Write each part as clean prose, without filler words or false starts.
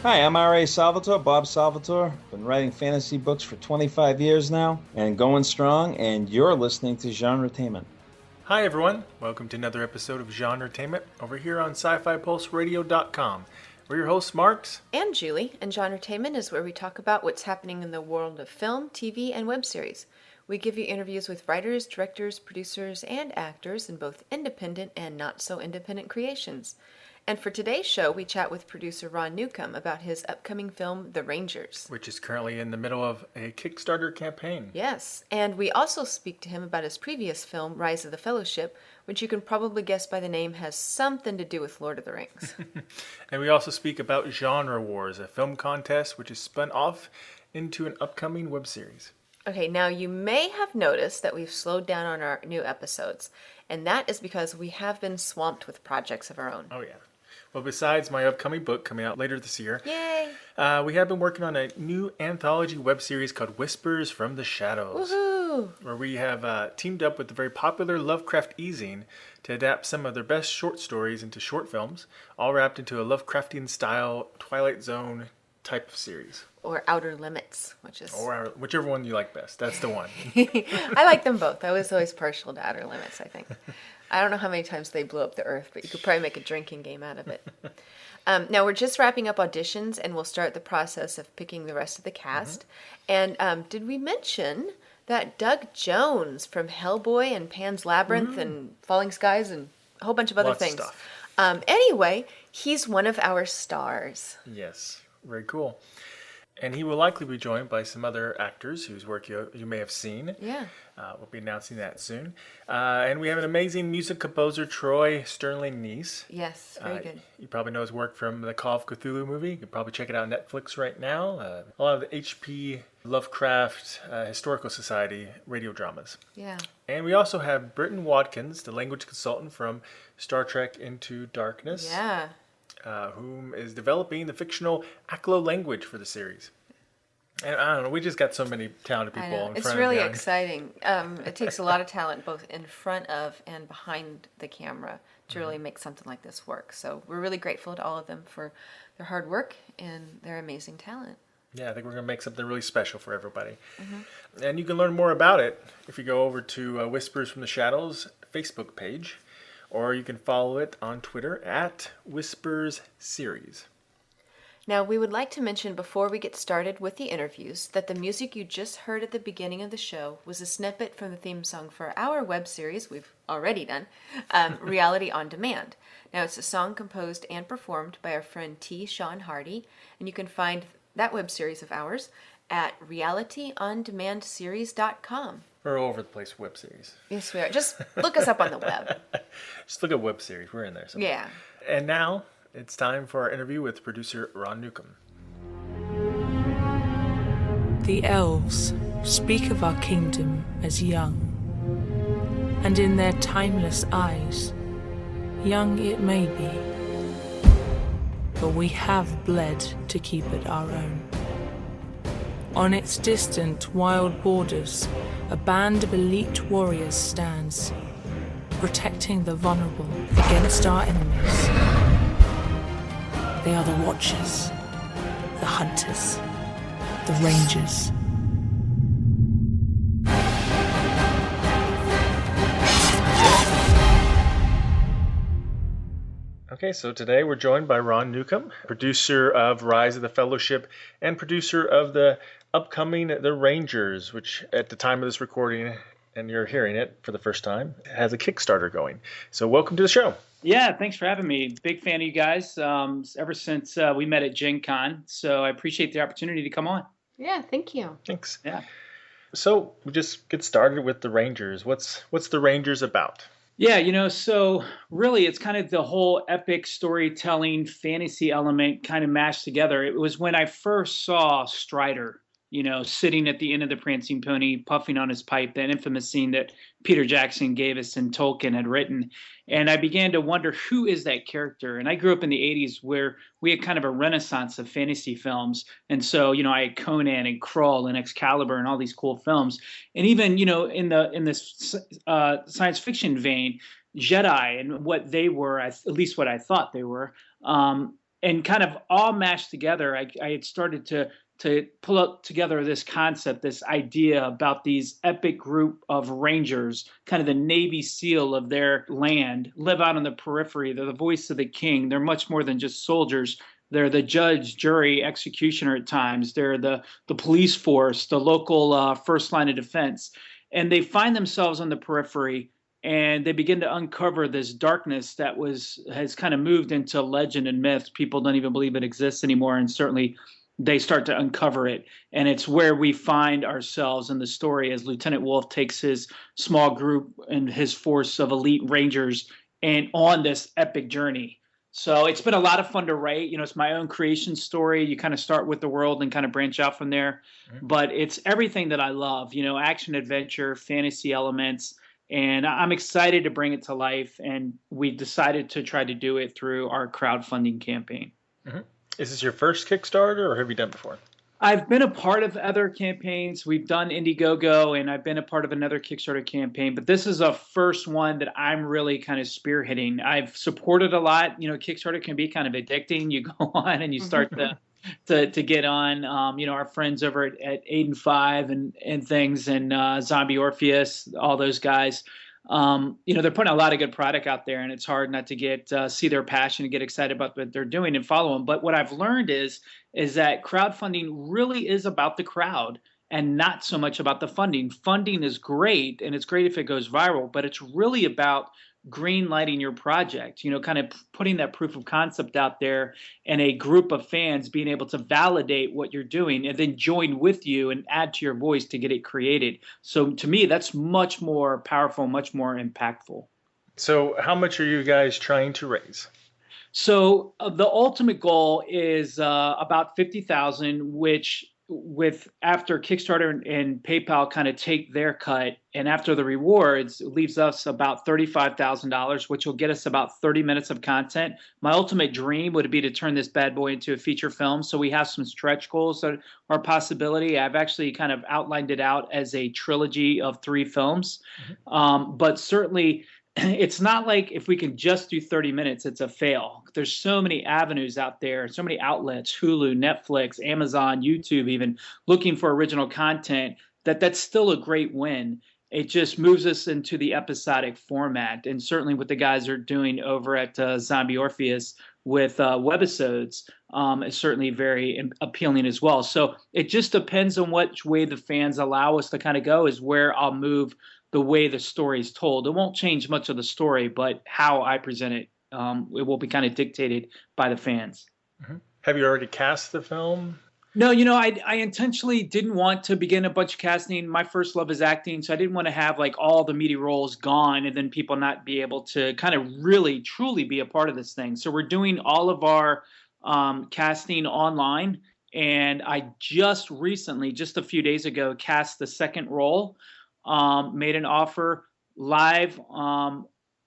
Hi, I'm R.A. Salvatore, Bob Salvatore. Been writing fantasy books for 25 years now and going strong, and you're listening to GenreTainment. Hi everyone, welcome to another episode of GenreTainment over here on SciFiPulseRadio.com. We're your hosts, Marx and Julie, and GenreTainment is where we talk about what's happening in the world of film, TV, and web series. We give you interviews with writers, directors, producers, and actors in both independent and not-so-independent creations. And for today's show, we chat with producer Ron Newcomb about his upcoming film, The Rangers, which is currently in the middle of a Kickstarter campaign. Yes, and we also speak to him about his previous film, Rise of the Fellowship, which you can probably guess by the name has something to do with Lord of the Rings. And we also speak about Genre Wars, a film contest which is spun off into an upcoming web series. Okay, now you may have noticed that we've slowed down on our new episodes, and that is because we have been swamped with projects of our own. Oh yeah. Well, besides my upcoming book coming out later this year, Yay! We have been working on a new anthology web series called Whispers from the Shadows. Woohoo! Where we have teamed up with the very popular Lovecraft eZine to adapt some of their best short stories into short films, all wrapped into a Lovecraftian style Twilight Zone type of series. Or Outer Limits, Or whichever one you like best. That's the one. I like them both. I was always partial to Outer Limits, I think. I don't know how many times they blew up the Earth, but you could probably make a drinking game out of it. Now, we're just wrapping up auditions, and we'll start the process of picking the rest of the cast. Mm-hmm. And did we mention that Doug Jones from Hellboy and Pan's Labyrinth and Falling Skies and a whole bunch of other things? Stuff. Anyway, he's one of our stars. Yes, very cool. And he will likely be joined by some other actors whose work you may have seen. Yeah. We'll be announcing that soon. And we have an amazing music composer, Troy Sternling-Nies. Yes, very good. You probably know his work from the Call of Cthulhu movie. You can probably check it out on Netflix right now. A lot of the H.P. Lovecraft Historical Society radio dramas. Yeah. And we also have Britton Watkins, the language consultant from Star Trek Into Darkness. Yeah. Whom is developing the fictional Aklo language for the series. And I don't know, we just got so many talented people in front of It's really exciting. It takes a lot of talent both in front of and behind the camera to really make something like this work. So we're really grateful to all of them for their hard work and their amazing talent. Yeah, I think we're going to make something really special for everybody. Mm-hmm. And you can learn more about it if you go over to Whispers from the Shadows Facebook page. Or you can follow it on Twitter at Whispers Series. Now, we would like to mention before we get started with the interviews that the music you just heard at the beginning of the show was a snippet from the theme song for our web series we've already done, Reality on Demand. Now, it's a song composed and performed by our friend T. Sean Hardy, and you can find that web series of ours at realityondemandseries.com. We're all over the place web series. Yes, we are. Just look us up on the web. Just look at web series. We're in there somewhere. Yeah. And now it's time for our interview with producer Ron Newcomb. The elves speak of our kingdom as young, and in their timeless eyes, young it may be, but we have bled to keep it our own. On its distant, wild borders, a band of elite warriors stands, protecting the vulnerable against our enemies. They are the Watchers, the Hunters, the Rangers. Okay, so today we're joined by Ron Newcomb, producer of Rise of the Fellowship and producer of the upcoming The Rangers, which at the time of this recording, and you're hearing it for the first time, has a Kickstarter going. So welcome to the show. Yeah, thanks for having me. Big fan of you guys ever since we met at Gen Con. So I appreciate the opportunity to come on. Yeah, thank you. Thanks. Yeah. So we just get started with The Rangers. What's The Rangers about? Yeah, so really it's kind of the whole epic storytelling fantasy element kind of mashed together. It was when I first saw Strider, sitting at the end of the Prancing Pony, puffing on his pipe, that infamous scene that Peter Jackson gave us and Tolkien had written. And I began to wonder, who is that character? And I grew up in the 80s where we had kind of a renaissance of fantasy films. And so, I had Conan and Krull and Excalibur and all these cool films. And even, in this science fiction vein, Jedi and what they were, at least what I thought they were, and kind of all mashed together, I had started to pull up together this concept, this idea about these epic group of rangers, kind of the Navy SEAL of their land, live out on the periphery. They're the voice of the king. They're much more than just soldiers. They're the judge, jury, executioner at times. They're the police force, the local first line of defense. And they find themselves on the periphery, and they begin to uncover this darkness that has kind of moved into legend and myth. People don't even believe it exists anymore, and certainly they start to uncover it. And it's where we find ourselves in the story as Lieutenant Wolf takes his small group and his force of elite rangers and on this epic journey. So it's been a lot of fun to write. It's my own creation story. You kind of start with the world and kind of branch out from there. Mm-hmm. But it's everything that I love, action, adventure, fantasy elements. And I'm excited to bring it to life. And we decided to try to do it through our crowdfunding campaign. Mm-hmm. Is this your first Kickstarter, or have you done before? I've been a part of other campaigns. We've done Indiegogo, and I've been a part of another Kickstarter campaign. But this is a first one that I'm really kind of spearheading. I've supported a lot. Kickstarter can be kind of addicting. You go on and you start to get on. Our friends over at 8 and 5 and things, and Zombie Orpheus, all those guys. They're putting a lot of good product out there, and it's hard not to see their passion and get excited about what they're doing and follow them. But what I've learned is that crowdfunding really is about the crowd and not so much about the funding. Funding is great, and it's great if it goes viral, but it's really about green lighting your project, kind of putting that proof of concept out there, and a group of fans being able to validate what you're doing and then join with you and add to your voice to get it created. So to me, that's much more powerful, much more impactful. So how much are you guys trying to raise? So the ultimate goal is about 50,000, which after Kickstarter and PayPal kind of take their cut, and after the rewards, it leaves us about $35,000, which will get us about 30 minutes of content. My ultimate dream would be to turn this bad boy into a feature film. So we have some stretch goals that are a possibility. I've actually kind of outlined it out as a trilogy of 3 films. Mm-hmm. But certainly it's not like if we can just do 30 minutes, it's a fail. There's so many avenues out there, so many outlets, Hulu, Netflix, Amazon, YouTube, even looking for original content, that's still a great win. It just moves us into the episodic format. And certainly what the guys are doing over at Zombie Orpheus with webisodes is certainly very appealing as well. So it just depends on which way the fans allow us to kind of go is where I'll move the way the story is told. It won't change much of the story, but how I present it, it will be kind of dictated by the fans. Mm-hmm. Have you already cast the film? No, I intentionally didn't want to begin a bunch of casting. My first love is acting, so I didn't want to have like all the meaty roles gone and then people not be able to kind of really, truly be a part of this thing. So we're doing all of our casting online, and I just recently, just a few days ago, cast the second role. Made an offer live, and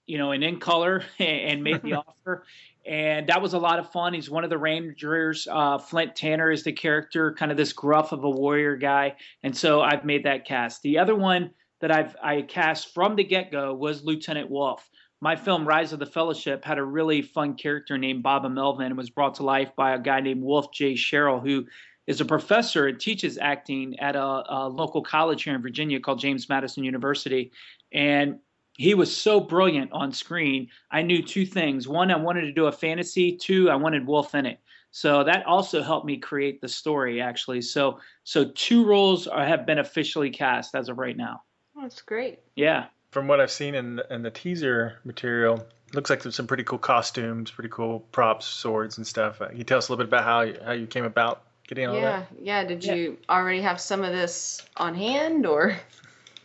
in color, and made the offer. And that was a lot of fun. He's one of the Rangers. Flint Tanner is the character, kind of this gruff of a warrior guy. And so I've made that cast. The other one that I cast from the get-go was Lieutenant Wolf. My film, Rise of the Fellowship, had a really fun character named Baba Melvin and was brought to life by a guy named Wolf J. Sherrill, who is a professor and teaches acting at a local college here in Virginia called James Madison University. And he was so brilliant on screen. I knew 2 things. 1, I wanted to do a fantasy. 2, I wanted Wolf in it. So that also helped me create the story, actually. So 2 roles have been officially cast as of right now. Oh, that's great. Yeah. From what I've seen in the teaser material, it looks like there's some pretty cool costumes, pretty cool props, swords and stuff. Can you tell us a little bit about how you came about getting all that? Yeah. Did you already have some of this on hand, or?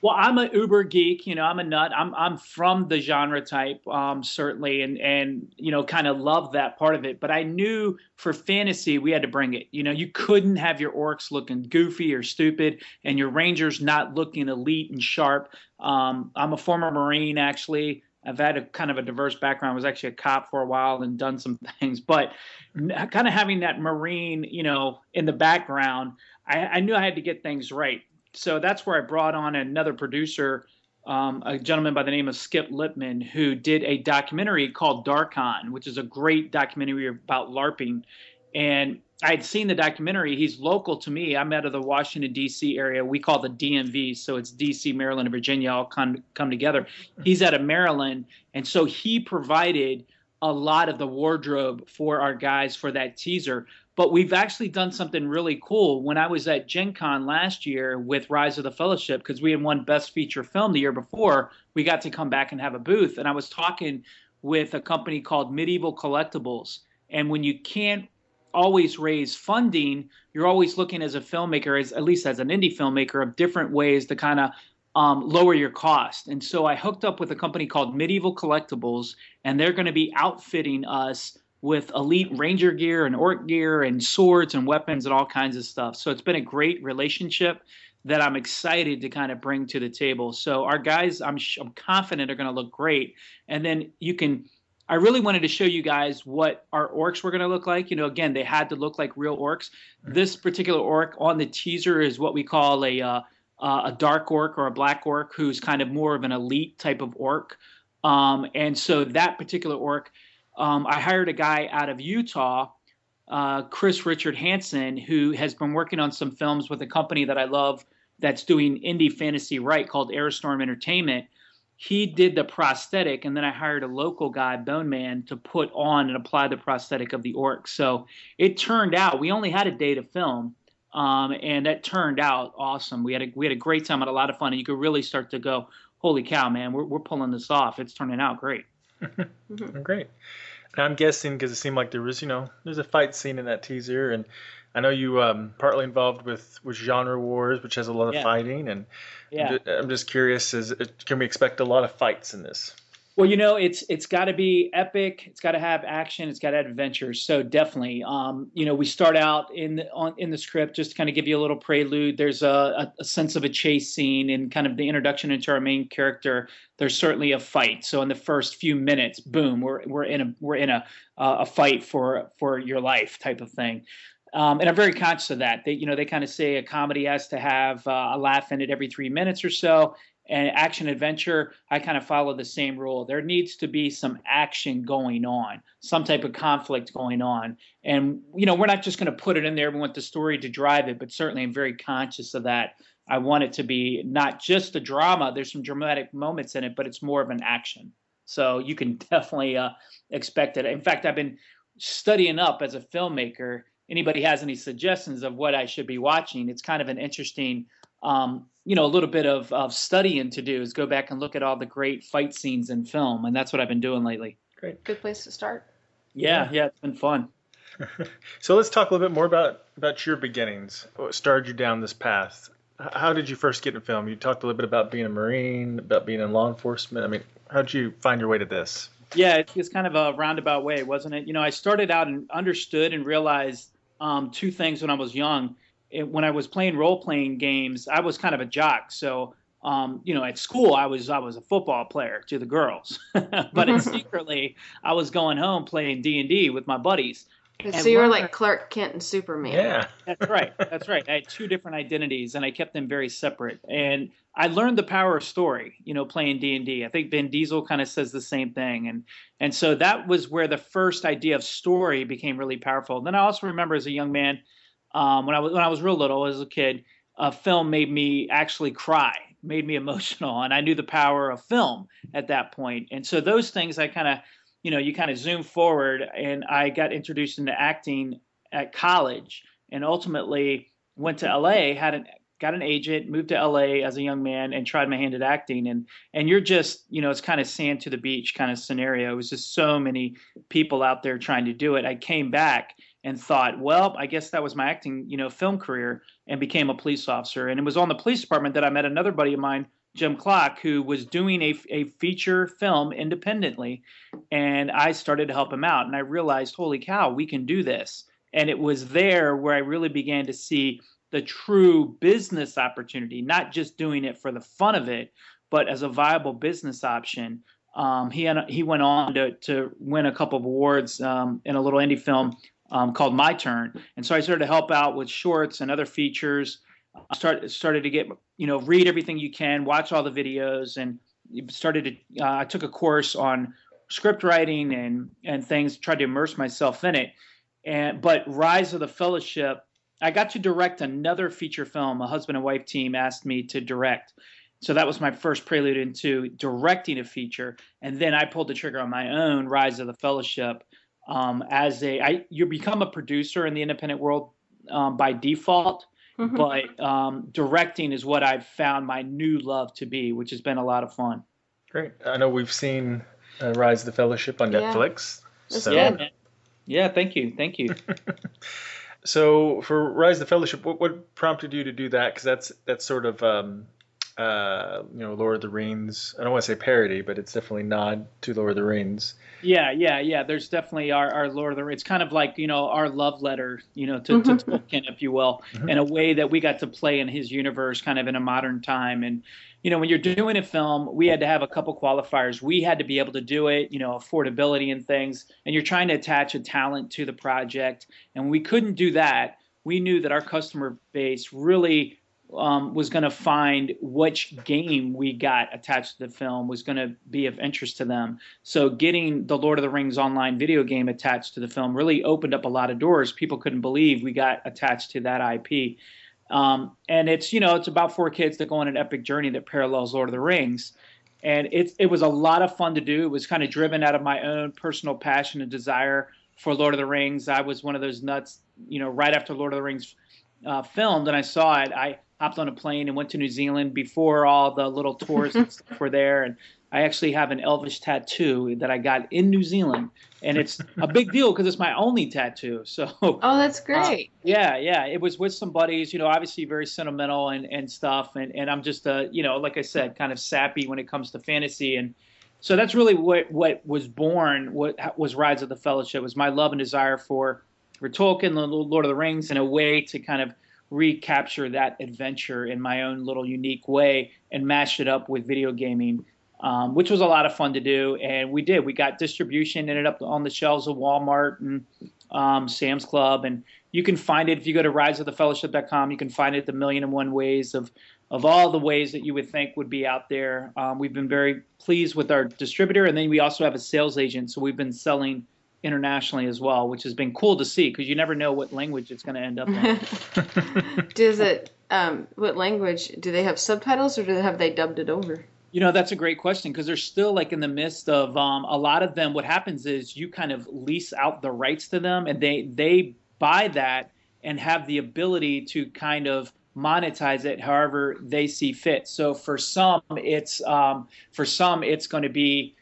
Well, I'm an uber geek, I'm a nut. I'm from the genre type, certainly, and kind of love that part of it. But I knew for fantasy, we had to bring it. You couldn't have your orcs looking goofy or stupid and your rangers not looking elite and sharp. I'm a former Marine, actually. I've had a kind of a diverse background. I was actually a cop for a while and done some things, but kind of having that Marine, in the background, I knew I had to get things right. So that's where I brought on another producer a gentleman by the name of Skip Lipman, who did a documentary called Darkon, which is a great documentary about LARPing. And I had seen the documentary. He's local to me. I'm out of the Washington, D.C. area. We call the DMV. So it's D.C., Maryland, and Virginia all come together. He's out of Maryland. And so he provided a lot of the wardrobe for our guys for that teaser. But we've actually done something really cool. When I was at Gen Con last year with Rise of the Fellowship, because we had won Best Feature Film the year before, we got to come back and have a booth. And I was talking with a company called Medieval Collectibles. And when you can't always raise funding, you're always looking as a filmmaker, at least as an indie filmmaker, of different ways to kind of lower your cost. And so I hooked up with a company called Medieval Collectibles, and they're going to be outfitting us with elite ranger gear and orc gear and swords and weapons and all kinds of stuff. So it's been a great relationship that I'm excited to kind of bring to the table. So our guys, I'm confident, are going to look great. And then I really wanted to show you guys what our orcs were going to look like. Again, they had to look like real orcs. This particular orc on the teaser is what we call a dark orc or a black orc, who's kind of more of an elite type of orc. And so that particular orc, I hired a guy out of Utah, Chris Richard Hansen, who has been working on some films with a company that I love that's doing indie fantasy called Airstorm Entertainment. He did the prosthetic, and then I hired a local guy, Bone Man, to put on and apply the prosthetic of the orc. So it turned out, we only had a day to film, and that turned out awesome. We had a great time, had a lot of fun, and you could really start to go, holy cow, man, we're pulling this off. It's turning out great. Great. And I'm guessing, because it seemed like there was, there's a fight scene in that teaser, and I know you partly involved with Genre Wars, which has a lot of fighting, and I'm just curious, can we expect a lot of fights in this? Well, it's got to be epic. It's got to have action. It's got to have adventure. So definitely, we start out in the script, just to kind of give you a little prelude. There's a sense of a chase scene and kind of the introduction into our main character. There's certainly a fight. So in the first few minutes, boom, we're in a fight for your life type of thing. And I'm very conscious of that. They kind of say a comedy has to have a laugh in it every 3 minutes or so. And action adventure, I kind of follow the same rule. There needs to be some action going on, some type of conflict going on. And, we're not just going to put it in there. We want the story to drive it, but certainly I'm very conscious of that. I want it to be not just a drama. There's some dramatic moments in it, but it's more of an action. So you can definitely expect it. In fact, I've been studying up as a filmmaker. Anybody has any suggestions of what I should be watching? It's kind of an interesting a little bit of studying to do is go back and look at all the great fight scenes in film. And that's what I've been doing lately. Great. Good place to start. Yeah, it's been fun. So let's talk a little bit more about your beginnings. What started you down this path? How did you first get in film? You talked a little bit about being a Marine, about being in law enforcement. I mean, how did you find your way to this? Yeah, it's kind of a roundabout way, wasn't it? I started out and understood and realized two things when I was young. When I was playing role-playing games, I was kind of a jock. So, at school, I was a football player to the girls. But secretly, I was going home playing D&D with my buddies. So you were like Clark Kent and Superman. Yeah. That's right. I had two different identities, and I kept them very separate. And I learned the power of story, playing D&D. I think Vin Diesel kind of says the same thing. And so that was where the first idea of story became really powerful. Then I also remember as a young man, when I was real little, as a kid, a film made me actually cry, made me emotional, and I knew the power of film at that point. And so those things, I kind of, you kind of zoom forward, and I got introduced into acting at college, and ultimately went to LA, got an agent, moved to LA as a young man, and tried my hand at acting. And you're just, it's kind of sand to the beach kind of scenario. It was just so many people out there trying to do it. I came back and thought, well, I guess that was my acting, film career, and became a police officer. And it was on the police department that I met another buddy of mine, Jim Clock, who was doing a feature film independently. And I started to help him out. And I realized, holy cow, we can do this. And it was there where I really began to see the true business opportunity, not just doing it for the fun of it, but as a viable business option. He went on to win a couple of awards in a little indie film called My Turn. And so I started to help out with shorts and other features. Started to get, read everything you can, watch all the videos, and I took a course on script writing and things, tried to immerse myself in it. But Rise of the Fellowship, I got to direct another feature film. A husband and wife team asked me to direct. So that was my first prelude into directing a feature. And then I pulled the trigger on my own, Rise of the Fellowship. You become a producer in the independent world by default, but directing is what I've found my new love to be, which has been a lot of fun. Great. I know we've seen Rise of the Fellowship on Netflix. So. Yeah, man. Yeah, thank you. So for Rise of the Fellowship, what prompted you to do that? Because that's sort of Lord of the Rings. I don't want to say parody, but it's definitely nod to Lord of the Rings. Yeah. There's definitely our Lord of the Rings. It's kind of like, our love letter, to Tolkien, if you will, in a way that we got to play in his universe kind of in a modern time. And, when you're doing a film, we had to have a couple qualifiers. We had to be able to do it, affordability and things. And you're trying to attach a talent to the project. And when we couldn't do that, we knew that our customer base really was going to find which game we got attached to the film was going to be of interest to them. So getting the Lord of the Rings online video game attached to the film really opened up a lot of doors. People couldn't believe we got attached to that IP. And it's about 4 kids that go on an epic journey that parallels Lord of the Rings. And it was a lot of fun to do. It was kind of driven out of my own personal passion and desire for Lord of the Rings. I was one of those nuts, right after Lord of the Rings filmed and I saw it, I hopped on a plane and went to New Zealand before all the little tours and stuff were there. And I actually have an Elvis tattoo that I got in New Zealand. And it's a big deal because it's my only tattoo. So oh, that's great. Yeah. It was with some buddies, obviously very sentimental and stuff. And I'm just, like I said, kind of sappy when it comes to fantasy. And so that's really what was born, what was Rise of the Fellowship, was my love and desire for Tolkien, the Lord of the Rings, in a way to kind of recapture that adventure in my own little unique way and mash it up with video gaming, which was a lot of fun to do. And we did. We got distribution, ended up on the shelves of Walmart and Sam's Club. And you can find it if you go to riseofthefellowship.com. You can find it the 1,000,001 ways of all the ways that you would think would be out there. We've been very pleased with our distributor. And then we also have a sales agent. So we've been selling internationally as well, which has been cool to see because you never know what language it's going to end up in. Does it, what language, do they have subtitles or have they dubbed it over? That's a great question because they're still like in the midst of a lot of them. What happens is you kind of lease out the rights to them and they buy that and have the ability to kind of monetize it however they see fit. So for some it's going to be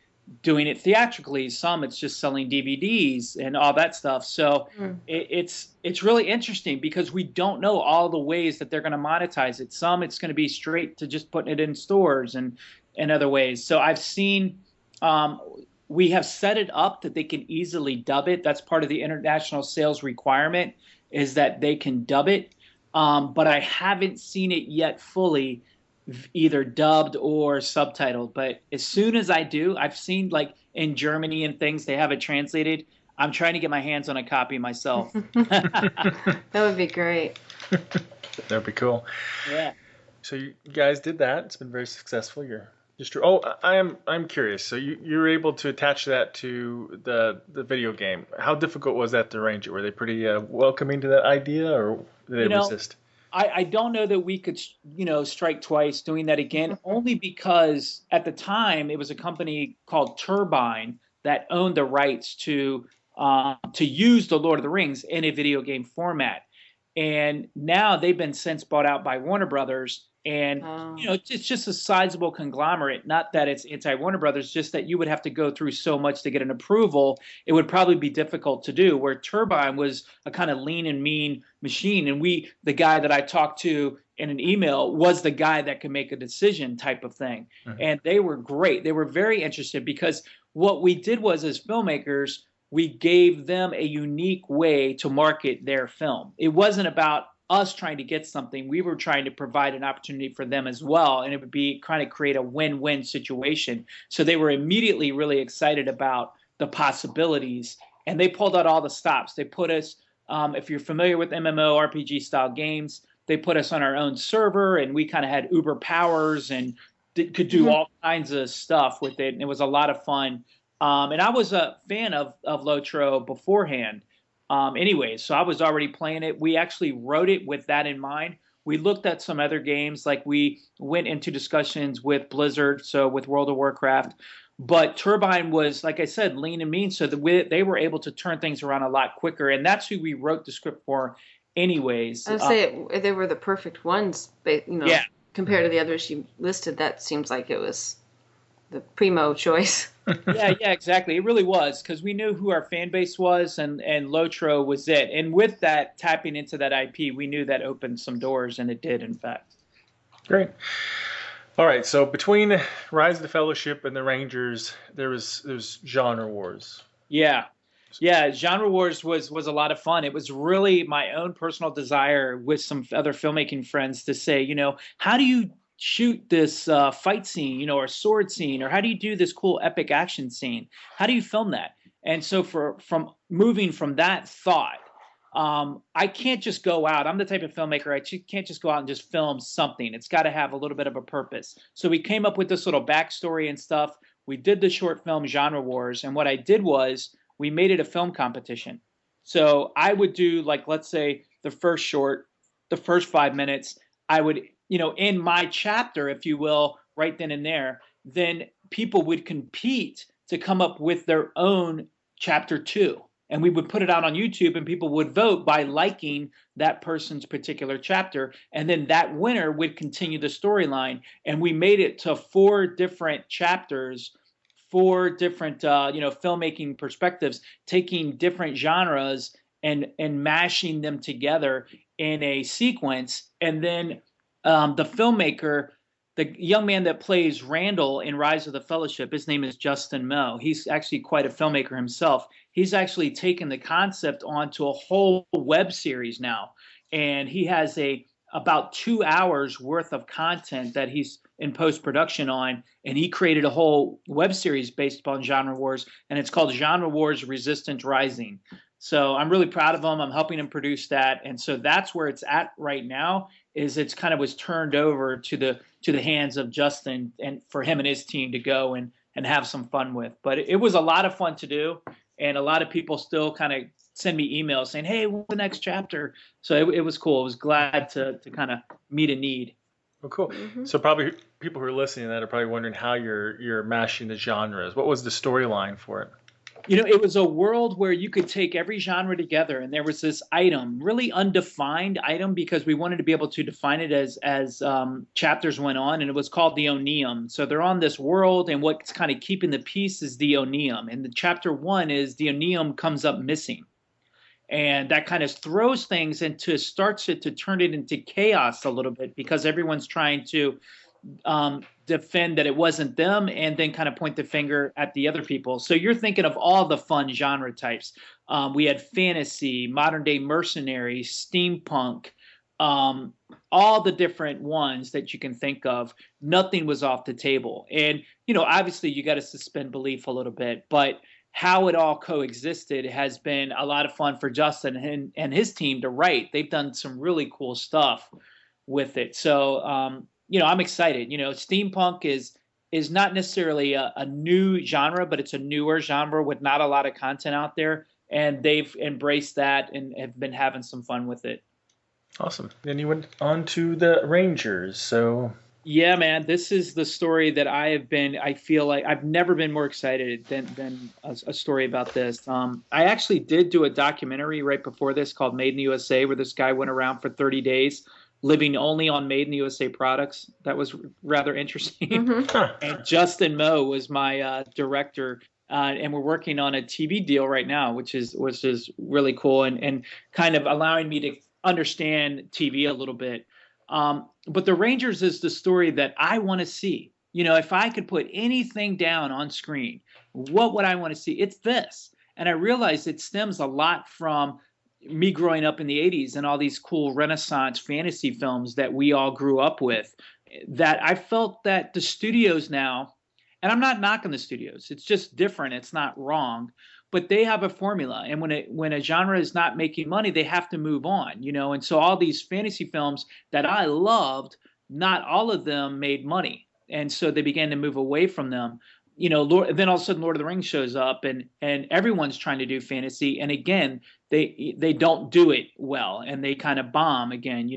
doing it theatrically. Some it's just selling DVDs and all that stuff. So it's really interesting because we don't know all the ways that they're going to monetize it. Some it's going to be straight to just putting it in stores and other ways. So I've seen we have set it up that they can easily dub it. That's part of the international sales requirement is that they can dub it. But I haven't seen it yet fully either dubbed or subtitled. But as soon as I do, I've seen like in Germany and things, they have it translated. I'm trying to get my hands on a copy myself. That would be great. That would be cool. Yeah. So you guys did that. It's been very successful. I'm curious. So you're able to attach that to the video game. How difficult was that to arrange it? Were they pretty welcoming to that idea, or did they resist? I don't know that we could, strike twice doing that again, only because at the time it was a company called Turbine that owned the rights to use the Lord of the Rings in a video game format. And now they've been since bought out by Warner Brothers. And, it's just a sizable conglomerate. Not that it's anti-Warner Brothers, just that you would have to go through so much to get an approval. It would probably be difficult to do, where Turbine was a kind of lean and mean machine. And the guy that I talked to in an email was the guy that could make a decision type of thing. Mm-hmm. And they were great. They were very interested because what we did was, as filmmakers, we gave them a unique way to market their film. It wasn't about us trying to get something. We were trying to provide an opportunity for them as well, and it would be trying to create a win-win situation. So they were immediately really excited about the possibilities, and they pulled out all the stops. They put us, if you're familiar with MMORPG style games, they put us on our own server, and we kind of had Uber powers and could do all kinds of stuff with it. And it was a lot of fun. And I was a fan of Lotro beforehand. Anyways, so I was already playing it. We actually wrote it with that in mind. We looked at some other games, like we went into discussions with Blizzard, so with World of Warcraft. But Turbine was, like I said, lean and mean, so that they were able to turn things around a lot quicker. And that's who we wrote the script for anyways. I'd say they were the perfect ones, Yeah. compared to the others you listed. That seems like it was the primo choice. Yeah, exactly. It really was, because we knew who our fan base was, and Lotro was it. And with that, tapping into that IP, we knew that opened some doors, and it did, in fact. Great. All right, so between Rise of the Fellowship and the Rangers, there's genre wars. Yeah, Genre Wars was a lot of fun. It was really my own personal desire with some other filmmaking friends to say, how do you shoot this fight scene, or sword scene, or how do you do this cool epic action scene? How do you film that? And so from moving from that thought, I can't just go out. I'm the type of filmmaker, I can't just go out and just film something. It's got to have a little bit of a purpose. So we came up with this little backstory and stuff. We did the short film Genre Wars, and what I did was we made it a film competition. So I would do, like, let's say the first short, the first 5 minutes, I would, in my chapter, if you will, right then and there, then people would compete to come up with their own chapter 2. And we would put it out on YouTube, and people would vote by liking that person's particular chapter. And then that winner would continue the storyline. And we made it to 4 different chapters, 4 different, filmmaking perspectives, taking different genres and mashing them together in a sequence. And then the filmmaker, the young man that plays Randall in Rise of the Fellowship, his name is Justin Moe. He's actually quite a filmmaker himself. He's actually taken the concept onto a whole web series now. And he has about 2 hours worth of content that he's in post-production on. And he created a whole web series based upon Genre Wars. And it's called Genre Wars Resistance Rising. So I'm really proud of him. I'm helping him produce that. And so that's where it's at right now, is it's kind of was turned over to the hands of Justin, and for him and his team to go and have some fun with. But it was a lot of fun to do. And a lot of people still kind of send me emails saying, hey, what's the next chapter? So it was cool. I was glad to kind of meet a need. Oh, cool. So probably people who are listening to that are probably wondering how you're mashing the genres. What was the storyline for it? It was a world where you could take every genre together, and there was this item, really undefined item, because we wanted to be able to define it as chapters went on, and it was called the Oneum. So they're on this world, and what's kind of keeping the peace is the Oneum. And the chapter 1 is the Oneum comes up missing. And that kind of throws things starts it to turn it into chaos a little bit, because everyone's trying to defend that it wasn't them, and then kind of point the finger at the other people. So you're thinking of all the fun genre types. We had fantasy, modern day mercenary, steampunk, all the different ones that you can think of. Nothing was off the table. And, obviously you got to suspend belief a little bit, but how it all coexisted has been a lot of fun for Justin and his team to write. They've done some really cool stuff with it. So, I'm excited. Steampunk is not necessarily a new genre, but it's a newer genre with not a lot of content out there. And they've embraced that and have been having some fun with it. Awesome. Then you went on to the Rangers. So yeah, man, this is the story that I feel like I've never been more excited than a story about this. I actually did do a documentary right before this called Made in the USA, where this guy went around for 30 days living only on Made in the USA products. That was rather interesting. And Justin Moe was my director. And we're working on a TV deal right now, which is really cool and kind of allowing me to understand TV a little bit. But the Rangers is the story that I want to see. If I could put anything down on screen, what would I want to see? It's this. And I realized it stems a lot from me growing up in the 80s and all these cool Renaissance fantasy films that we all grew up with, that I felt that the studios now, and I'm not knocking the studios, it's just different, it's not wrong, but they have a formula. And when a genre is not making money, they have to move on, And so all these fantasy films that I loved, not all of them made money. And so they began to move away from them. Then all of a sudden Lord of the Rings shows up and everyone's trying to do fantasy. And again, they don't do it well and they kind of bomb again,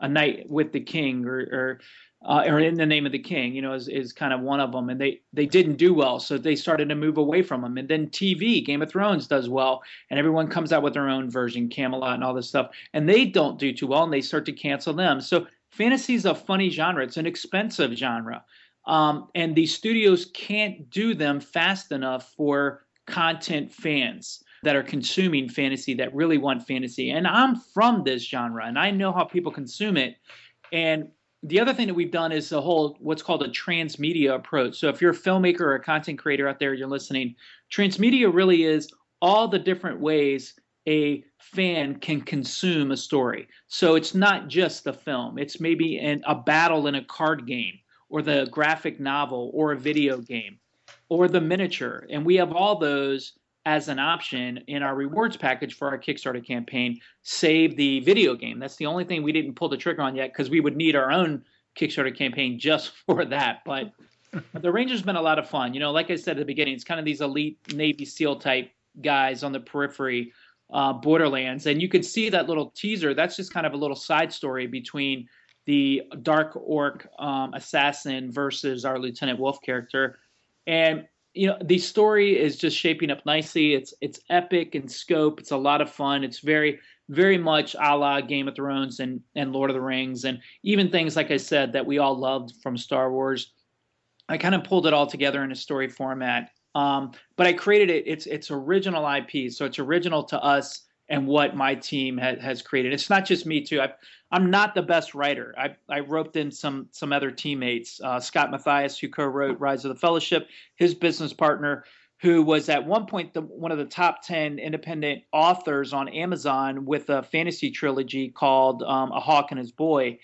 A Night with the King or In the Name of the King, is kind of one of them. And they didn't do well. So they started to move away from them. And then TV, Game of Thrones does well. And everyone comes out with their own version, Camelot and all this stuff. And they don't do too well and they start to cancel them. So fantasy is a funny genre. It's an expensive genre. And these studios can't do them fast enough for content fans that are consuming fantasy, that really want fantasy. And I'm from this genre, and I know how people consume it. And the other thing that we've done is the whole what's called a transmedia approach. So if you're a filmmaker or a content creator out there, you're listening, transmedia really is all the different ways a fan can consume a story. So it's not just the film. It's maybe a battle in a card game, or the graphic novel, or a video game, or the miniature. And we have all those as an option in our rewards package for our Kickstarter campaign, save the video game. That's the only thing we didn't pull the trigger on yet, because we would need our own Kickstarter campaign just for that. But the Ranger's been a lot of fun. Like I said at the beginning, it's kind of these elite Navy SEAL type guys on the periphery, borderlands. And you could see that little teaser. That's just kind of a little side story between the Dark Orc assassin versus our Lieutenant Wolf character. And the story is just shaping up nicely. It's epic in scope. It's a lot of fun. It's very, very much a la Game of Thrones and Lord of the Rings, and even things, like I said, that we all loved from Star Wars. I kind of pulled it all together in a story format. But I created it. It's original IP, so it's original to us and what my team has created. It's not just me too. I'm not the best writer. I roped in some other teammates. Scott Mathias, who co-wrote Rise of the Fellowship, his business partner, who was at one point one of the top 10 independent authors on Amazon with a fantasy trilogy called A Hawk and His Boy,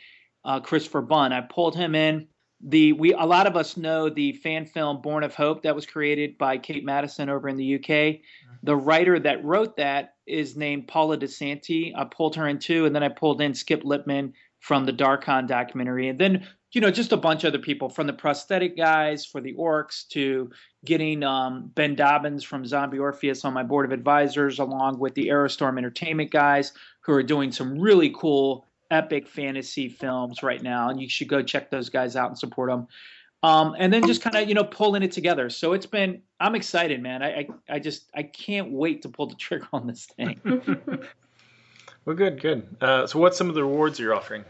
Christopher Bunn. I pulled him in. A lot of us know the fan film Born of Hope that was created by Kate Madison over in the UK. The writer that wrote that is named Paula DeSanti. I pulled her in too, and then I pulled in Skip Lippman from the Darkon documentary, and then just a bunch of other people, from the prosthetic guys for the orcs to getting Ben Dobbins from Zombie Orpheus on my board of advisors, along with the Aerostorm Entertainment guys who are doing some really cool epic fantasy films right now, and you should go check those guys out and support them. And then just kind of, pulling it together. So I'm excited, man. I can't wait to pull the trigger on this thing. Well, good. So what's some of the rewards you're offering?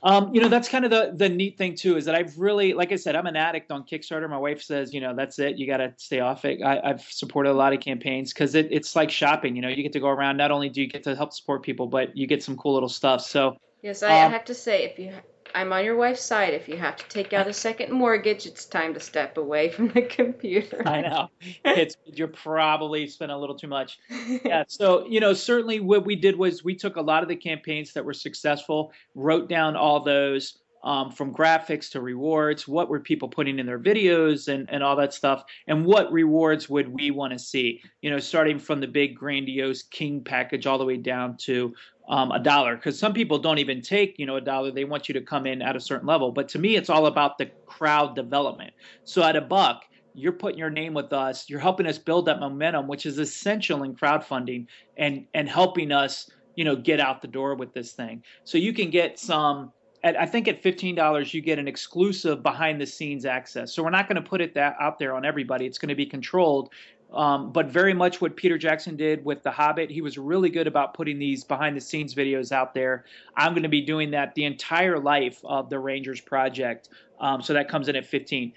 That's kind of the neat thing too, is that I've really, like I said, I'm an addict on Kickstarter. My wife says, that's it. You got to stay off it. I've supported a lot of campaigns because it's like shopping. You get to go around. Not only do you get to help support people, but you get some cool little stuff. So yes, I have to say, I'm on your wife's side. If you have to take out a second mortgage, it's time to step away from the computer. I know. You're probably spending a little too much. Yeah. So, certainly what we did was we took a lot of the campaigns that were successful, wrote down all those, from graphics to rewards, what were people putting in their videos and all that stuff, and what rewards would we want to see, starting from the big grandiose King package all the way down to $1, because some people don't even take $1. They want you to come in at a certain level. But to me, it's all about the crowd development. So at $1, you're putting your name with us. You're helping us build that momentum, which is essential in crowdfunding and helping us get out the door with this thing. So you can get some. I think at $15, you get an exclusive behind-the-scenes access. So we're not going to put it out there on everybody. It's going to be controlled. But very much what Peter Jackson did with The Hobbit, he was really good about putting these behind-the-scenes videos out there. I'm going to be doing that the entire life of the Rangers project. So that comes in at $15.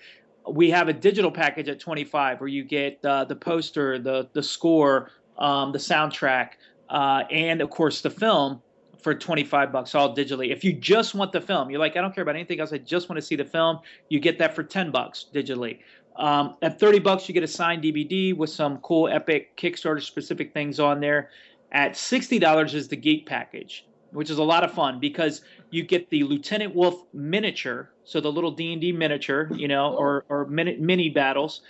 We have a digital package at $25 where you get the poster, the score, the soundtrack, and, of course, the film for $25 all digitally. If you just want the film, you're like, I don't care about anything else, I just want to see the film, you get that for $10 digitally. At $30, you get a signed DVD with some cool, epic Kickstarter specific things on there. At $60 is the Geek package, which is a lot of fun because you get the Lieutenant Wolf miniature, so the little D&D miniature, or mini battles.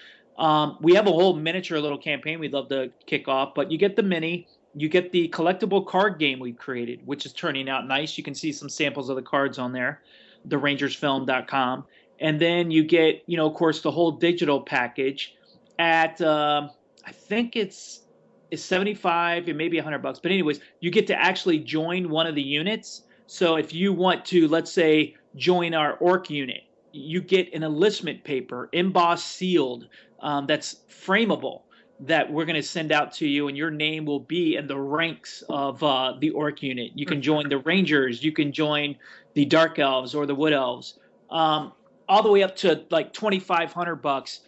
We have a whole miniature little campaign we'd love to kick off, but you get the mini, you get the collectible card game we've created, which is turning out nice. You can see some samples of the cards on there, therangersfilm.com. And then you get, of course, the whole digital package at, I think it's 75 and maybe $100. But anyways, you get to actually join one of the units. So if you want to, let's say, join our orc unit, you get an enlistment paper, embossed, sealed, that's frameable, that we're going to send out to you, and your name will be in the ranks of the orc unit. You can join the Rangers, you can join the Dark Elves or the Wood Elves, all the way up to like $2,500.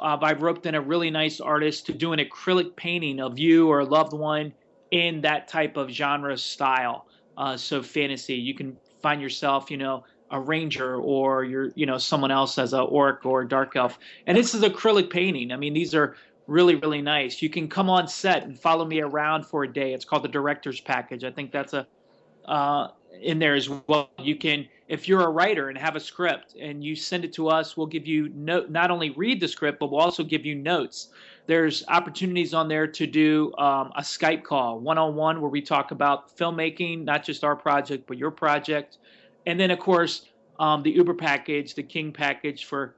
I've roped in a really nice artist to do an acrylic painting of you or a loved one in that type of genre style. So fantasy, you can find yourself, a ranger, or you're, someone else as a orc or a dark elf. And this is acrylic painting. I mean, these are really, really nice. You can come on set and follow me around for a day. It's called the director's package. I think that's in there as well. You can, if you're a writer and have a script and you send it to us, we'll give you not only read the script, but we'll also give you notes. There's opportunities on there to do a Skype call, one-on-one, where we talk about filmmaking, not just our project, but your project. And then, of course, the Uber package, the King package for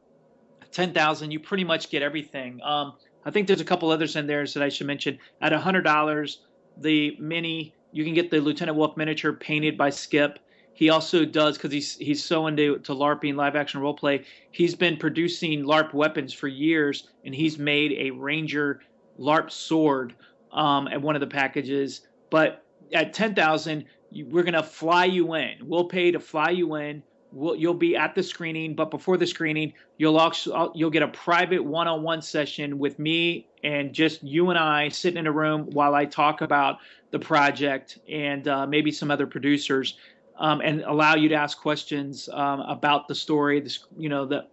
$10,000, you pretty much get everything. I think there's a couple others in there that I should mention. At $100, the mini, you can get the Lieutenant Wolf miniature painted by Skip. He also does, because he's so into LARPing, live action role play, he's been producing LARP weapons for years, and he's made a Ranger LARP sword at one of the packages. But at $10,000, we're going to fly you in. We'll pay to fly you in. You'll be at the screening, but before the screening, you'll get a private one-on-one session with me and just you and I sitting in a room while I talk about the project and maybe some other producers, and allow you to ask questions about the story,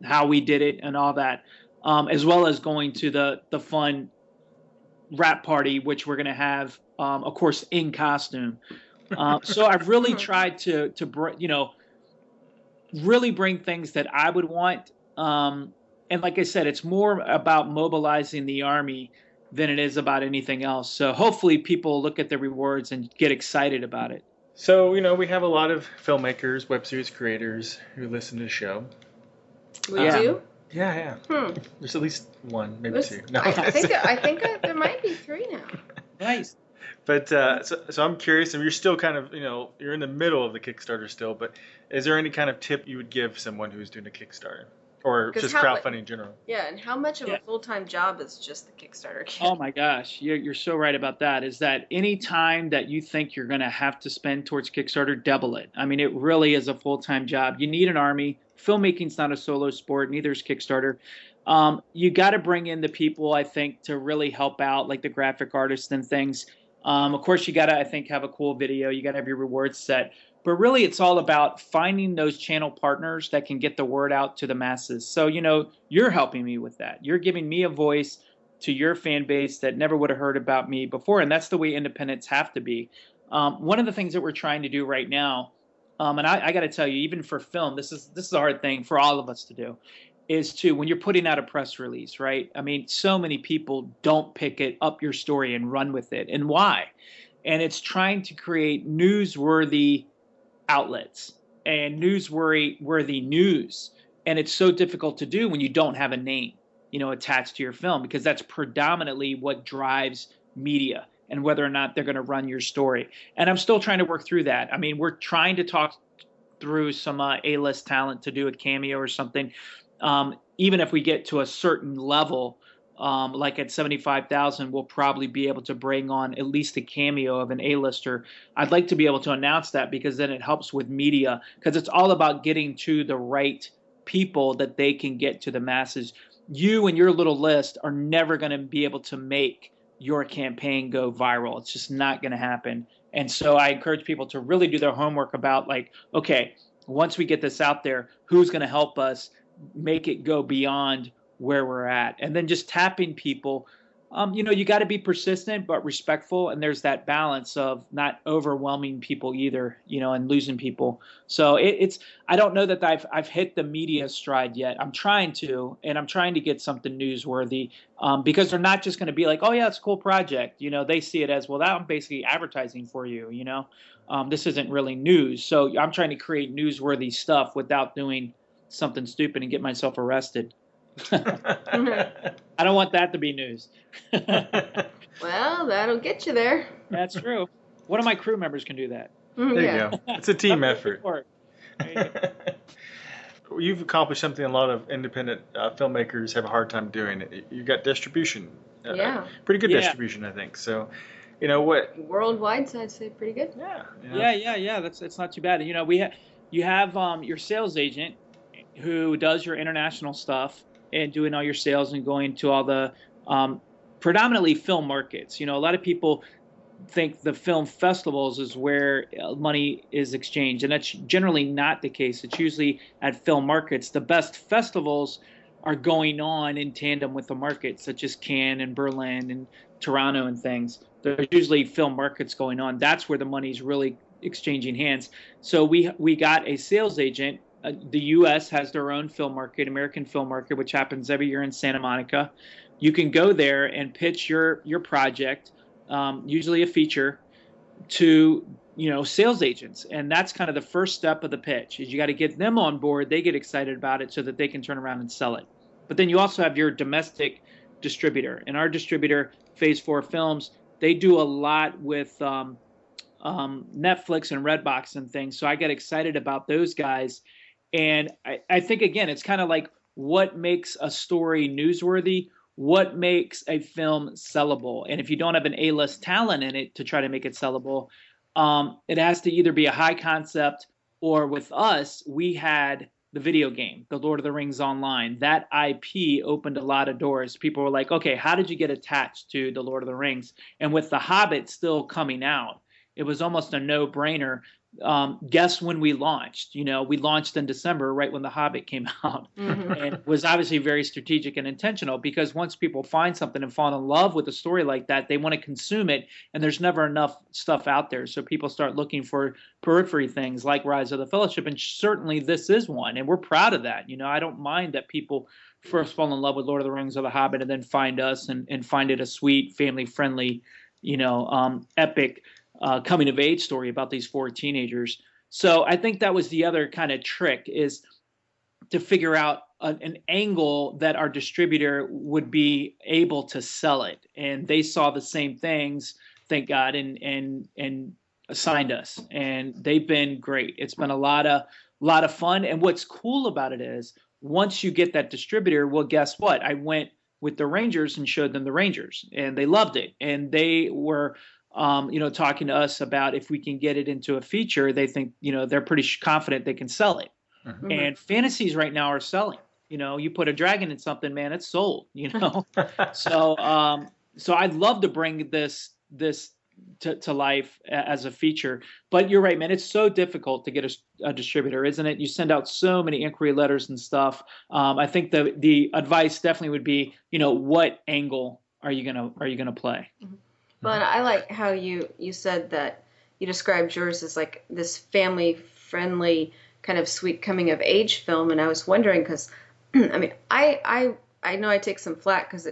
how we did it and all that, as well as going to the fun wrap party, which we're going to have, of course, in costume. So I've really tried to really bring things that I would want. And like I said, it's more about mobilizing the Army than it is about anything else. So hopefully people look at the rewards and get excited about it. So, we have a lot of filmmakers, web series creators who listen to the show. We do? Yeah. There's at least one, maybe two. No, I think there might be three now. Nice. But so I'm curious, and you're still kind of, you're in the middle of the Kickstarter still, but is there any kind of tip you would give someone who's doing a Kickstarter or just crowdfunding in general? Yeah, and how much of a full-time job is just the Kickstarter? Oh my gosh, you're so right about that. Is that any time that you think you're going to have to spend towards Kickstarter, double it. I mean, it really is a full-time job. You need an army. Filmmaking's not a solo sport. Neither is Kickstarter. You got to bring in the people, I think, to really help out, like the graphic artists and things. Of course, you got to, I think, have a cool video. You got to have your rewards set. But really, it's all about finding those channel partners that can get the word out to the masses. So, you're helping me with that. You're giving me a voice to your fan base that never would have heard about me before. And that's the way independents have to be. One of the things that we're trying to do right now, and I got to tell you, even for film, this is a hard thing for all of us to do, is to, when you're putting out a press release, right? I mean, so many people don't pick it up your story and run with it. And why? And it's trying to create newsworthy outlets and newsworthy news. And it's so difficult to do when you don't have a name, attached to your film, because that's predominantly what drives media and whether or not they're going to run your story. And I'm still trying to work through that. I mean, we're trying to talk through some A-list talent to do a cameo or something. Even if we get to a certain level, like at 75,000, we'll probably be able to bring on at least a cameo of an A-lister. I'd like to be able to announce that, because then it helps with media, because it's all about getting to the right people that they can get to the masses. You and your little list are never going to be able to make your campaign go viral. It's just not going to happen. And so I encourage people to really do their homework about, like, okay, once we get this out there, who's going to help us make it go beyond where we're at? And then just tapping people You got to be persistent but respectful, and there's that balance of not overwhelming people either, and losing people. So it's I don't know that I've hit the media stride yet. I'm trying to, and I'm trying to get something newsworthy, because they're not just going to be like, oh yeah, it's a cool project. They see it as, well, that I'm basically advertising for you. This isn't really news. So I'm trying to create newsworthy stuff without doing something stupid and get myself arrested. I don't want that to be news. Well, that'll get you there. That's true. One of my crew members can do that. There you go. It's a team effort. Right. You've accomplished something a lot of independent filmmakers have a hard time doing. You've got distribution. Yeah. Pretty good distribution, I think. So, what? Worldwide, so I'd say pretty good. Yeah. That's not too bad. You have your sales agent who does your international stuff and doing all your sales and going to all the predominantly film markets. A lot of people think the film festivals is where money is exchanged, and that's generally not the case. It's usually at film markets. The best festivals are going on in tandem with the markets, such as Cannes and Berlin and Toronto and things. There's usually film markets going on. That's where the money's really exchanging hands. So we got a sales agent. The U.S. has their own film market, American Film Market, which happens every year in Santa Monica. You can go there and pitch your project, usually a feature, to sales agents, and that's kind of the first step of the pitch. Is you got to get them on board. They get excited about it so that they can turn around and sell it. But then you also have your domestic distributor, and our distributor, Phase 4 Films, they do a lot with Netflix and Redbox and things. So I get excited about those guys. And I think, again, it's kind of like what makes a story newsworthy, what makes a film sellable. And if you don't have an A-list talent in it to try to make it sellable, it has to either be a high concept, or with us, we had the video game, The Lord of the Rings Online. That IP opened a lot of doors. People were like, okay, how did you get attached to The Lord of the Rings? And with The Hobbit still coming out, it was almost a no-brainer. Guess when we launched? We launched in December, right when The Hobbit came out. Mm-hmm. And it was obviously very strategic and intentional, because once people find something and fall in love with a story like that, they want to consume it, and there's never enough stuff out there. So people start looking for periphery things like Rise of the Fellowship, and certainly this is one, and we're proud of that. I don't mind that people first fall in love with Lord of the Rings or The Hobbit and then find us and find it a sweet, family-friendly, epic coming of age story about these 4 teenagers. So I think that was the other kind of trick, is to figure out an angle that our distributor would be able to sell it. And they saw the same things, thank God, and assigned us. And they've been great. It's been a lot of fun. And what's cool about it is, once you get that distributor, well, guess what? I went with the Rangers and showed them the Rangers, and they loved it. And they were talking to us about if we can get it into a feature. They think, they're pretty confident they can sell it. Mm-hmm. And fantasies right now are selling. You put a dragon in something, man, it's sold. So I'd love to bring this to life as a feature. But you're right, man, it's so difficult to get a distributor, isn't it? You send out so many inquiry letters and stuff. I think the advice definitely would be, what angle are you gonna play? Mm-hmm. Well, and I like how you said that you described yours as like this family-friendly kind of sweet coming-of-age film, and I was wondering, because, I mean, I know I take some flack because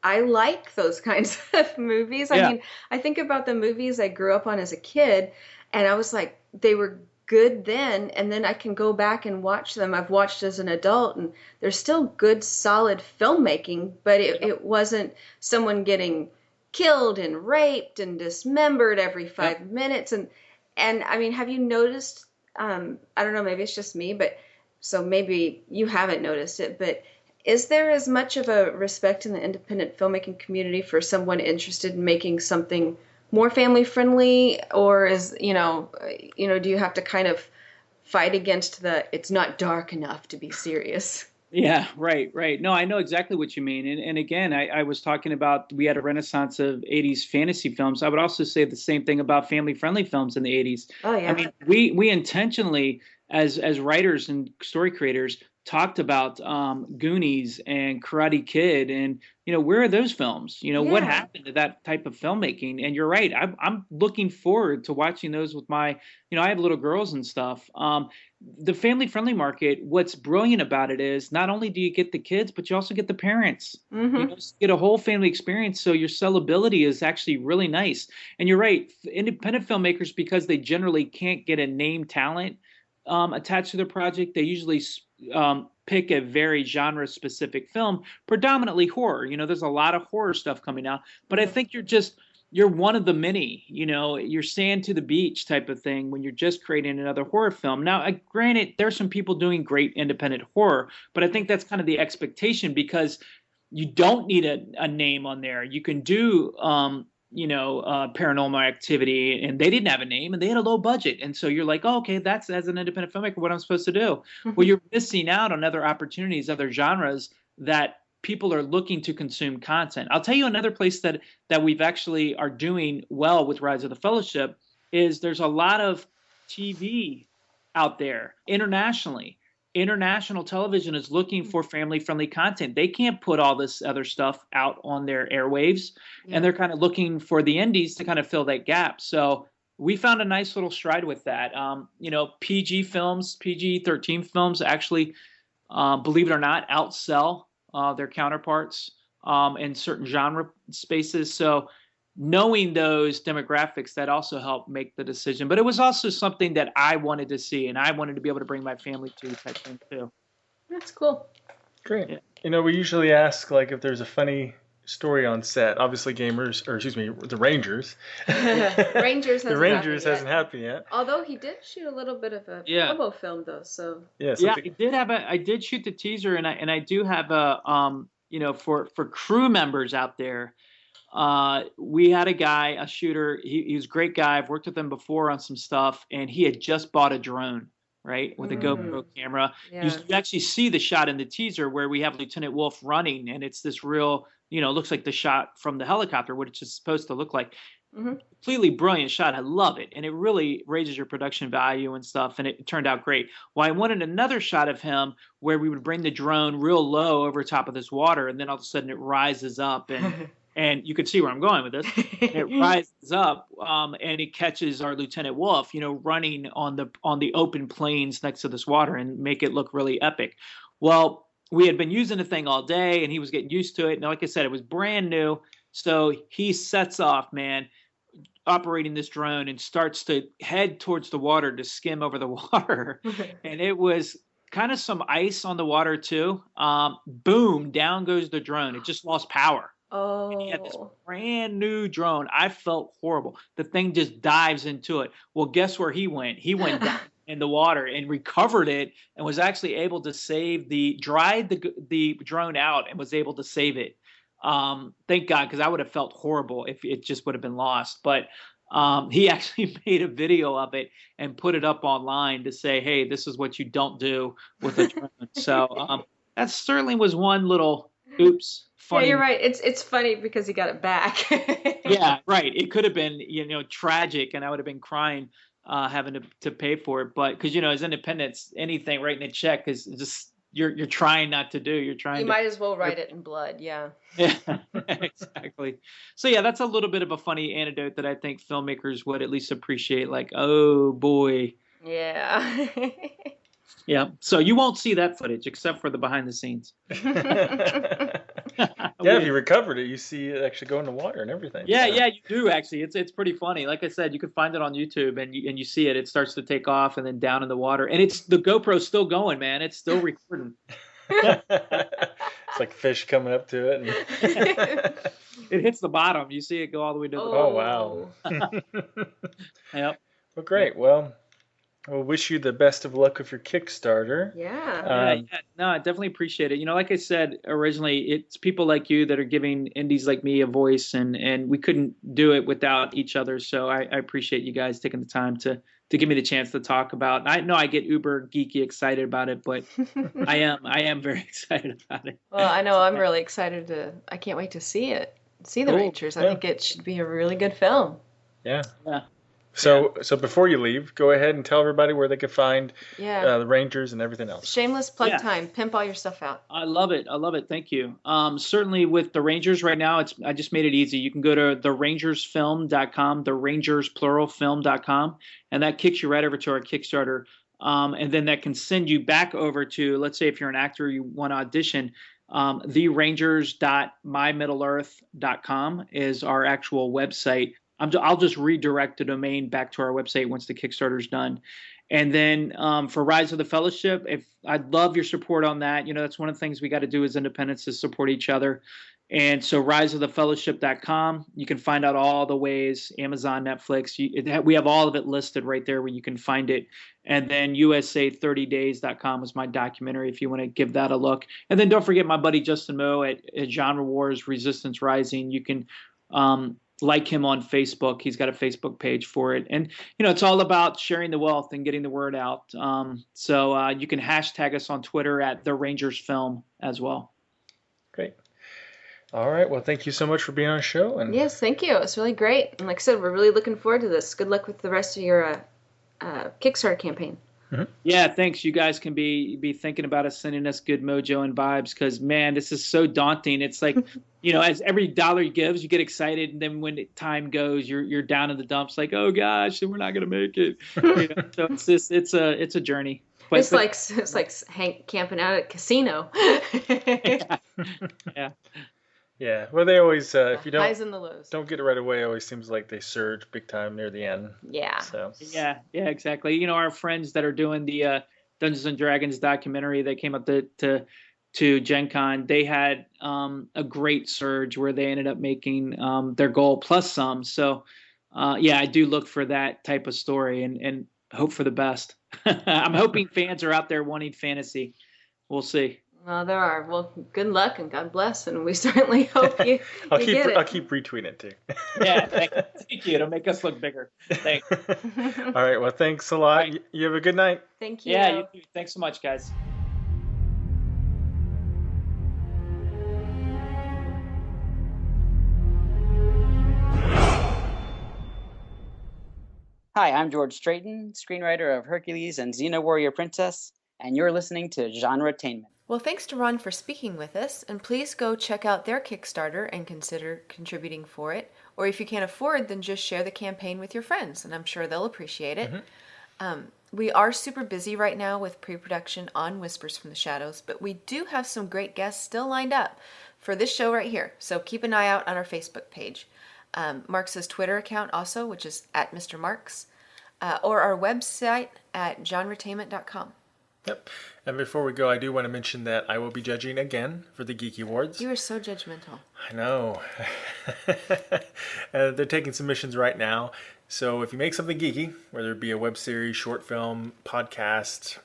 I like those kinds of movies. I mean, I think about the movies I grew up on as a kid, and I was like, they were good then, and then I can go back and watch them. I've watched as an adult, and they're still good, solid filmmaking, but it wasn't someone getting killed and raped and dismembered every 5 minutes. And I mean, have you noticed, I don't know, maybe it's just me, but so maybe you haven't noticed it, but is there as much of a respect in the independent filmmaking community for someone interested in making something more family friendly, or is, do you have to kind of fight against it's not dark enough to be serious? Yeah, right. No, I know exactly what you mean. And again, I was talking about, we had a renaissance of 80s fantasy films. I would also say the same thing about family-friendly films in the 80s. Oh, yeah. I mean, we intentionally, as writers and story creators, talked about Goonies and Karate Kid, and where are those films? What Yeah. happened to that type of filmmaking? And you're right, I'm looking forward to watching those with my, I have little girls and stuff. The family friendly market, what's brilliant about it is not only do you get the kids, but you also get the parents. You get a whole family experience, so your sellability is actually really nice. And you're right, independent filmmakers, because they generally can't get a name talent attached to their project, they usually pick a very genre specific film, predominantly horror. There's a lot of horror stuff coming out, but I think you're one of the many, you're sand to the beach type of thing when you're just creating another horror film. Now, granted, there's some people doing great independent horror, but I think that's kind of the expectation, because you don't need a name on there. You can do Paranormal Activity, and they didn't have a name and they had a low budget. And so you're like, oh, okay, that's, as an independent filmmaker, what I'm supposed to do. Well, you're missing out on other opportunities, other genres that people are looking to consume content. I'll tell you another place that we've actually are doing well with Rise of the Fellowship is there's a lot of TV out there internationally. International television is looking for family-friendly content. They can't put all this other stuff out on their airwaves, and they're kind of looking for the indies to kind of fill that gap. So we found a nice little stride with that. PG films, PG-13 films actually, believe it or not, outsell their counterparts in certain genre spaces. So knowing those demographics, that also helped make the decision. But it was also something that I wanted to see, and I wanted to be able to bring my family to type thing too. That's cool. Great. We usually ask if there's a funny story on set. Obviously, the Rangers. Rangers hasn't happened yet. Although he did shoot a little bit of a promo film though, so I did shoot the teaser, and I do have a for crew members out there. We had a shooter. He was a great guy. I've worked with him before on some stuff, and he had just bought a drone, right, with a GoPro camera. Yeah. You actually see the shot in the teaser where we have Lieutenant Wolf running, and it's this real, looks like the shot from the helicopter, what it's supposed to look like. Completely brilliant shot. I love it. And it really raises your production value and stuff. And it turned out great. Well, I wanted another shot of him where we would bring the drone real low over top of this water, and then all of a sudden it rises up, and you can see where I'm going with this. It rises up, and it catches our Lieutenant Wolf, running on the open plains next to this water, and make it look really epic. Well, we had been using the thing all day, and he was getting used to it. And like I said, it was brand new. So he sets off, man, operating this drone, and starts to head towards the water to skim over the water. And it was kind of some ice on the water too. Boom, down goes the drone. It just lost power. Oh. And he had this brand new drone. I felt horrible. The thing just dives into it. Well, guess where he went? He went down in the water and recovered it, and was actually able to dried the drone out, and was able to save it. Thank God, because I would have felt horrible if it just would have been lost. But he actually made a video of it and put it up online to say, hey, this is what you don't do with a drone. So that certainly was one little oops. Funny. Yeah, you're right. It's funny because he got it back. Yeah, right. It could have been, tragic, and I would have been crying having to pay for it. But because, as independents, anything writing a check is just you're trying not to do. You're trying. You might as well write it in blood. Yeah. Yeah, exactly. So yeah, that's a little bit of a funny anecdote that I think filmmakers would at least appreciate. Like, oh boy. Yeah. Yeah. So you won't see that footage except for the behind the scenes. Yeah, if you recovered it, you see it actually go in the water and everything. Yeah, yeah, you do actually. It's pretty funny. Like I said, you can find it on YouTube, and you see it. It starts to take off and then down in the water, and the GoPro's still going, man. It's still recording. It's like fish coming up to it. And it hits the bottom. You see it go all the way to the bottom. Oh, wow. Yep. Well, great. Well, we'll wish you the best of luck with your Kickstarter. Yeah. No, I definitely appreciate it. Like I said originally, it's people like you that are giving indies like me a voice, and we couldn't do it without each other. So I appreciate you guys taking the time to give me the chance to talk about. I know I get uber geeky excited about it, but I am very excited about it. Well, I know I'm really excited I can't wait to see it. See the Rangers. I think it should be a really good film. Yeah. Yeah. So before you leave, go ahead and tell everybody where they can find the Rangers and everything else. Shameless plug time. Pimp all your stuff out. I love it. Thank you. Certainly with the Rangers right now, I just made it easy. You can go to therangersfilm.com, therangersplural.film.com, and that kicks you right over to our Kickstarter. And then that can send you back over to, let's say if you're an actor, you want to audition, therangers.mymiddleearth.com is our actual website. I'll just redirect the domain back to our website once the Kickstarter's done. And then for Rise of the Fellowship, I'd love your support on that. That's one of the things we got to do as independents is support each other. And so riseofthefellowship.com, you can find out all the ways, Amazon, Netflix, we have all of it listed right there where you can find it. And then USA30days.com is my documentary if you want to give that a look. And then don't forget my buddy Justin Moe at Genre Wars Resistance Rising. You can like him on Facebook. He's got a Facebook page for it. And, it's all about sharing the wealth and getting the word out. So you can hashtag us on Twitter at @TheRangersFilm as well. Great. All right. Well, thank you so much for being on the show. And yes, thank you. It was really great. And like I said, we're really looking forward to this. Good luck with the rest of your Kickstarter campaign. Mm-hmm. Yeah, thanks. You guys can be thinking about us, sending us good mojo and vibes because, man, this is so daunting. It's like, as every dollar gives, you get excited. And then when time goes, you're down in the dumps like, oh, gosh, we're not going to make it. So it's a journey. It's like Hank camping out at a casino. Yeah. Yeah, well, they always, if you highs and the lows. Don't get it right away, it always seems like they surge big time near the end. Yeah. So. Yeah, exactly. Our friends that are doing the Dungeons and Dragons documentary that came up to Gen Con, they had a great surge where they ended up making their goal plus some. So, I do look for that type of story and hope for the best. I'm hoping fans are out there wanting fantasy. We'll see. Well, there are. Well, good luck and God bless, and we certainly hope you I'll get keep retweeting it too. Yeah, thank you. It'll make us look bigger. Thanks. All right. Well, thanks a lot. Right. You have a good night. Thank you. Yeah, you too. Thanks so much, guys. Hi, I'm George Straighton, screenwriter of Hercules and Xena Warrior Princess, and you're listening to GenreTainment. Well, thanks to Ron for speaking with us, and please go check out their Kickstarter and consider contributing for it. Or if you can't afford, then just share the campaign with your friends, and I'm sure they'll appreciate it. Mm-hmm. We are super busy right now with pre-production on Whispers from the Shadows, but we do have some great guests still lined up for this show right here, so keep an eye out on our Facebook page. Marx's Twitter account also, which is @Mr. Marx, or our website at GenreTainment.com. Yep. And before we go, I do want to mention that I will be judging again for the Geeky Awards. You are so judgmental. I know. They're taking submissions right now. So if you make something geeky, whether it be a web series, short film, podcast,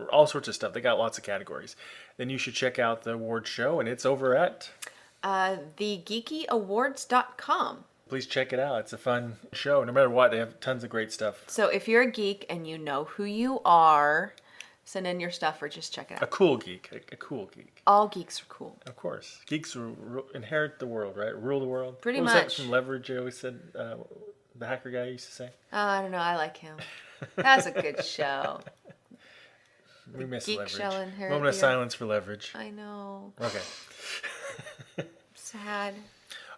all sorts of stuff, they got lots of categories, then you should check out the award show, and it's over at thegeekyawards.com. Please check it out. It's a fun show. No matter what, they have tons of great stuff. So if you're a geek and you know who you are, send in your stuff or just check it out. A cool geek. A cool geek. All geeks are cool. Of course. Geeks inherit the world, right? Rule the world. Pretty much. much. That from Leverage, I always said, the hacker guy used to say. Oh, I don't know. I like him. That's a good show. We miss Geek Leverage. shall inherit Moment of silence for Leverage. I know. Okay. Sad.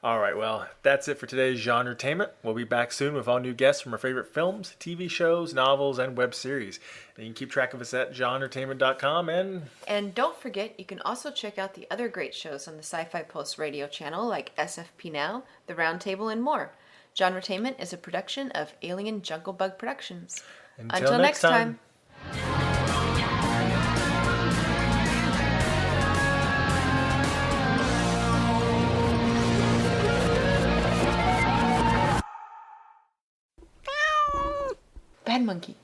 All right, well, that's it for today's GenreTainment. We'll be back soon with all new guests from our favorite films, TV shows, novels, and web series. And you can keep track of us at GenreTainment.com And don't forget, you can also check out the other great shows on the Sci-Fi Pulse radio channel like SFP Now, The Roundtable, and more. GenreTainment is a production of Alien Jungle Bug Productions. Until next time. Bad monkey.